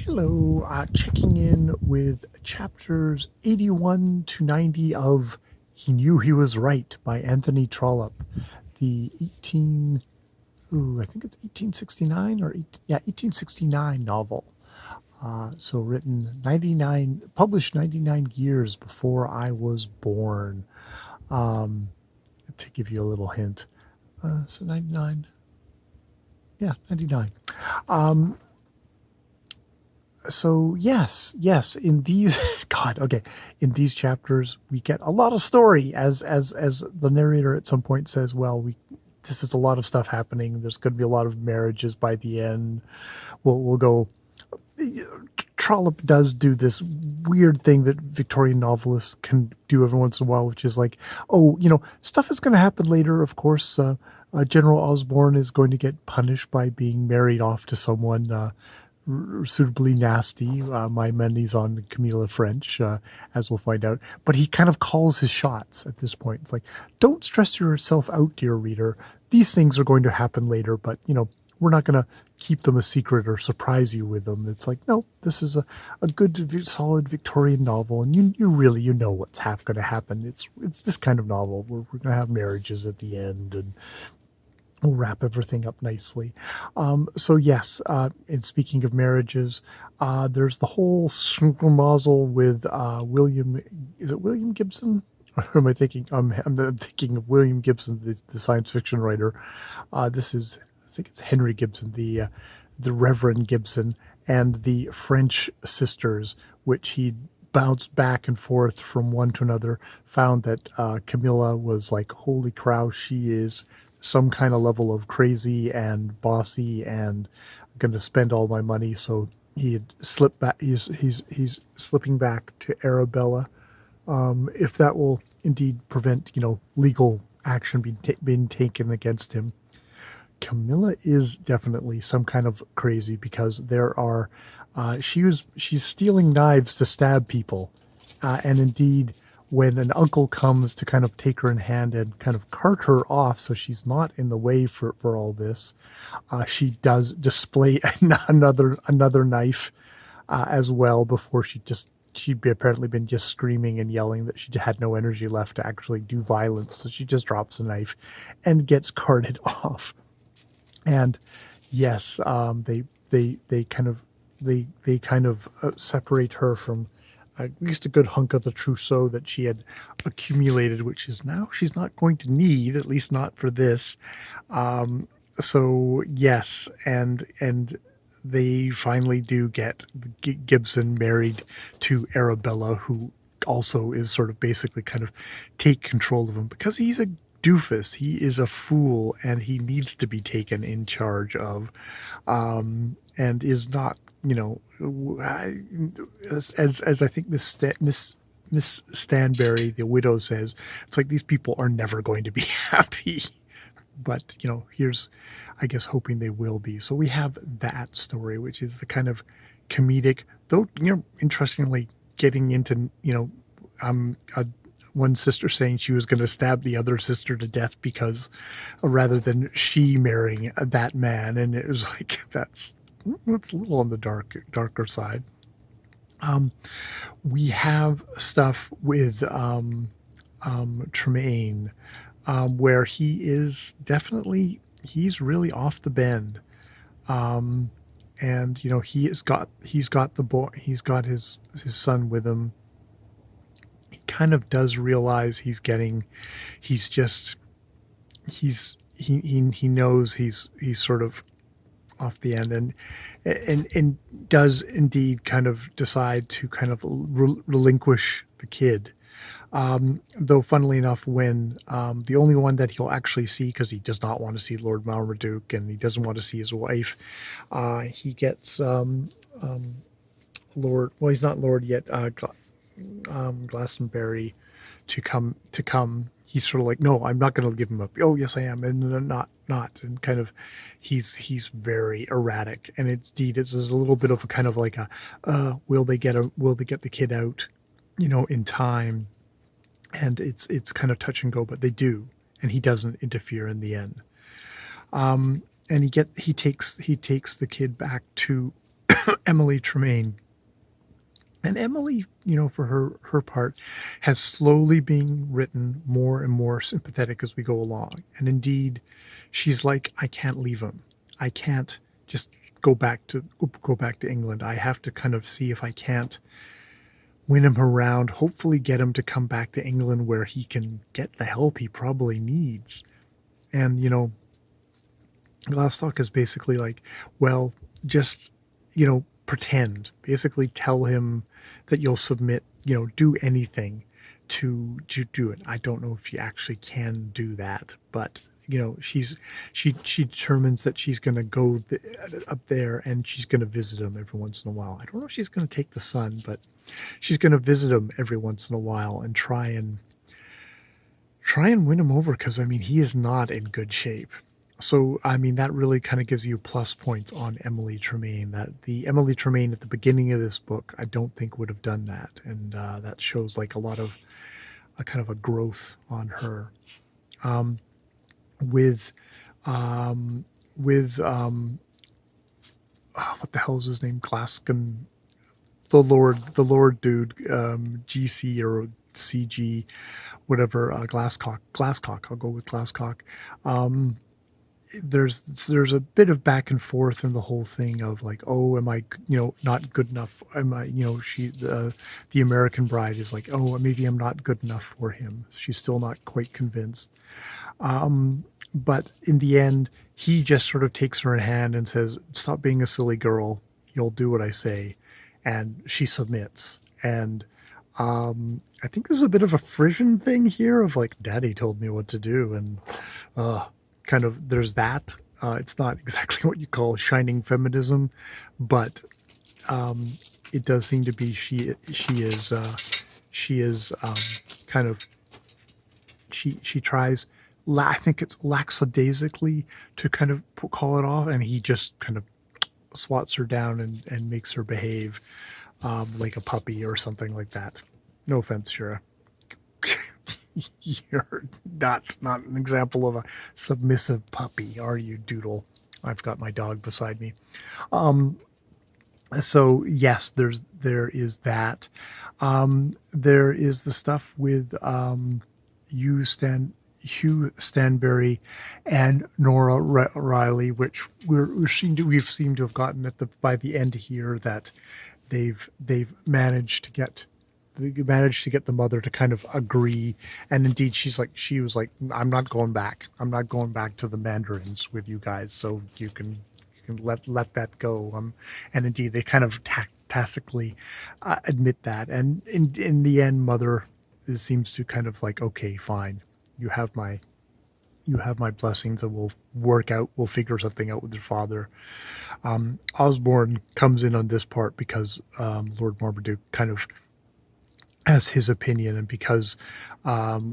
Hello, checking in with chapters 81 to 90 of He Knew He Was Right by Anthony Trollope, the I think it's 1869 or 1869 novel. So written 99, published 99 years before I was born. To give you a little hint. So 99. Yeah, 99. So yes, in these in these chapters we get a lot of story, as the narrator at some point says. Well, this is a lot of stuff happening. There's going to be a lot of marriages by the end. We'll go. Trollope does do this weird thing that Victorian novelists can do every once in a while, which is like, oh, stuff is going to happen later. Of course, General Osborne is going to get punished by being married off to someone suitably nasty. My money's on Camilla French, as we'll find out. But he kind of calls his shots at this point. It's like, don't stress yourself out, dear reader. These things are going to happen later, but, we're not going to keep them a secret or surprise you with them. It's like, no, this is a good, solid Victorian novel, and you really know what's going to happen. It's this kind of novel where we're going to have marriages at the end, and we'll wrap everything up nicely. So yes, and speaking of marriages, there's the whole schmozzle with William. Is it William Gibson? Or am I thinking? I'm thinking of William Gibson, the science fiction writer. This is, I think it's Henry Gibson, the Reverend Gibson, and the French sisters, which he bounced back and forth from one to another. Found that Camilla was like, holy cow, she is some kind of level of crazy and bossy and going to spend all my money. So he had slipped back. He's slipping back to Arabella. If that will indeed prevent, legal action being taken against him. Camilla is definitely some kind of crazy, because there are, she's stealing knives to stab people. And indeed, when an uncle comes to kind of take her in hand and kind of cart her off so she's not in the way for all this, she does display another knife as well, before she'd apparently been just screaming and yelling that she had no energy left to actually do violence. So she just drops a knife and gets carted off. And yes, they kind of separate her from at least a good hunk of the trousseau that she had accumulated, which is now she's not going to need, at least not for this. So yes, and they finally do get Gibson married to Arabella, who also is sort of basically kind of take control of him, because he's a doofus. He is a fool, and he needs to be taken in charge of, and is not, as I think Miss Stanbury, the widow, says, it's like these people are never going to be happy. But here's, I guess, hoping they will be. So we have that story, which is the kind of comedic, though interestingly getting into one sister saying she was going to stab the other sister to death because rather than she marrying that man. And it was like, that's a little on the darker side. We have stuff with Tremaine, where he is definitely, he's really off the bend. And he's got the boy, he's got his son with him. He kind of does realize he knows he's sort of off the end, and does indeed kind of decide to kind of relinquish the kid. Though funnily enough, when the only one that he'll actually see, because he does not want to see Lord Marmaduke and he doesn't want to see his wife, he gets Lord, well, he's not Lord yet, Glastonbury to come. He's sort of like, no, I'm not going to give him up. Oh yes, I am. And not, and kind of, he's very erratic. And it's a little bit of a kind of like will they get the kid out, in time? And it's kind of touch and go, but they do, and he doesn't interfere in the end. And he takes the kid back to Emily Tremaine. And Emily, for her part, has slowly been written more and more sympathetic as we go along. And indeed, she's like, I can't leave him. I can't just go back to England. I have to kind of see if I can't win him around, hopefully get him to come back to England where he can get the help he probably needs. And, Glasstalk is basically like, well, just, pretend. Basically tell him that you'll submit, do anything to do it. I don't know if she actually can do that, but she determines that she's going to go up there and she's going to visit him every once in a while. I don't know if she's going to take the son, but she's going to visit him every once in a while and try and win him over, because he is not in good shape. So, that really kind of gives you plus points on Emily Tremaine. That the Emily Tremaine at the beginning of this book, I don't think would have done that. And that shows like a lot of a kind of a growth on her. With what the hell is his name? Glaskin, the Lord dude, GC or CG, whatever, Glasscock. I'll go with Glasscock. There's a bit of back and forth in the whole thing of like, oh, am I, not good enough? Am I, the American bride is like, oh, maybe I'm not good enough for him. She's still not quite convinced. But in the end, he just sort of takes her in hand and says, stop being a silly girl. You'll do what I say. And she submits. And I think there's a bit of a Frisian thing here of like, Daddy told me what to do. And kind of there's that. It's not exactly what you call shining feminism, but it does seem to be she tries, I think it's lackadaisically, to kind of call it off, and he just kind of swats her down and makes her behave like a puppy or something like that. No offense, Shira. You're not an example of a submissive puppy, are you, Doodle? I've got my dog beside me. So yes, there is that. There is the stuff with Hugh Stanbury and Nora Riley, which we've seemed to have gotten by the end here, that they've managed to get the mother to kind of agree. And indeed, she was like, I'm not going back to the Mandarins with you guys, so you can let that go. And indeed, they kind of tacitly admit that. And in the end, mother seems to kind of like, okay, fine, you have my blessings, and we'll figure something out with your father. Osborne comes in on this part because Lord Marmaduke kind of has his opinion, and because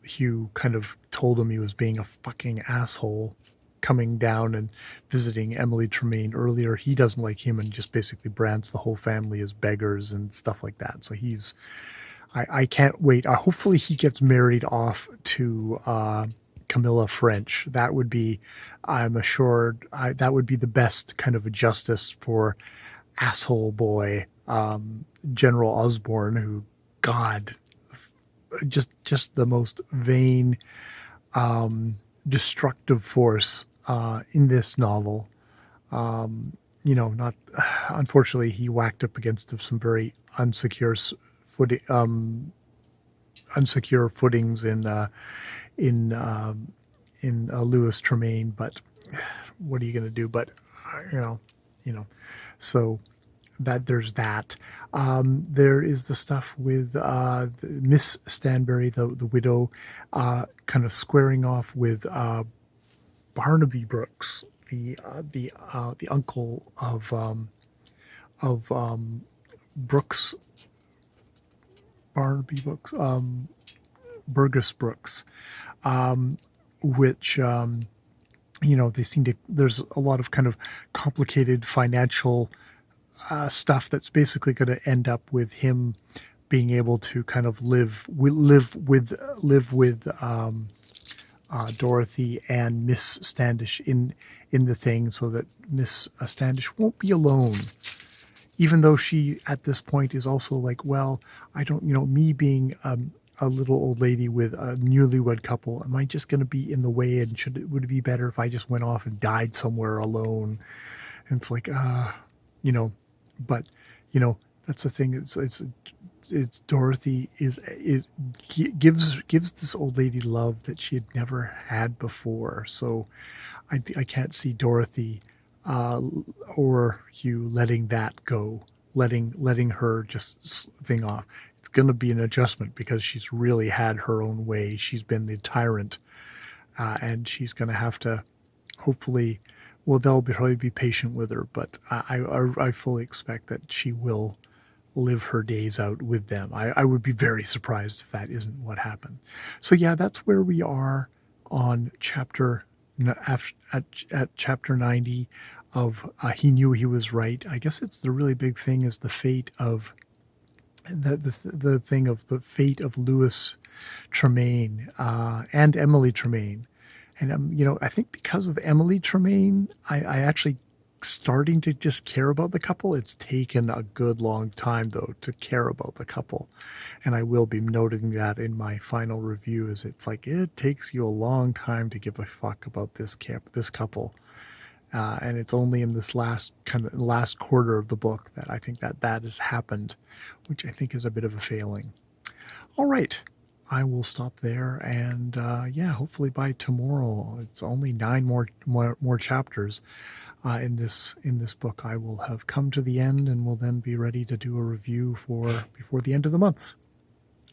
Hugh kind of told him he was being a fucking asshole coming down and visiting Emily Tremaine earlier, he doesn't like him and just basically brands the whole family as beggars and stuff like that. So I can't wait. Hopefully he gets married off to Camilla French. That would be, I'm assured, that would be the best kind of a justice for asshole boy General Osborne, who, God, just the most vain, destructive force in this novel. Not unfortunately, he whacked up against some very unsecure footings in Louis Tremaine, but what are you going to do? But so that there's that. There is the stuff with Miss Stanbury, the widow, kind of squaring off with Barnaby Brooks, the uncle of Brooks, Barnaby Brooks, Burgess Brooks, which they seem to. There's a lot of kind of complicated financial stuff that's basically going to end up with him being able to kind of live with Dorothy and Miss Standish in the thing, so that Miss Standish won't be alone even though she at this point is also like, well, I don't, me being a little old lady with a newlywed couple, am I just going to be in the way? And would it be better if I just went off and died somewhere alone? And it's like, you know, but that's the thing. It's Dorothy gives this old lady love that she had never had before. So I can't see Dorothy or Hugh letting that go, letting her just thing off. It's going to be an adjustment because she's really had her own way. She's been the tyrant, and she's going to have to hopefully. Well, they'll probably be patient with her, but I fully expect that she will live her days out with them. I would be very surprised if that isn't what happened. So yeah, that's where we are on at chapter 90 of He Knew He Was Right. I guess it's the really big thing is the fate of the thing of the fate of Louis Tremaine and Emily Tremaine. And I think because of Emily Tremaine, I actually starting to just care about the couple. It's taken a good long time though to care about the couple, and I will be noting that in my final review. Is it's like it takes you a long time to give a fuck about this couple, and it's only in this last quarter of the book that I think that has happened, which I think is a bit of a failing. All right. I will stop there, and yeah, hopefully by tomorrow. It's only 9 more chapters in this book. I will have come to the end, and will then be ready to do a review before the end of the month.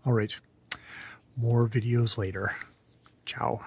All right, more videos later. Ciao.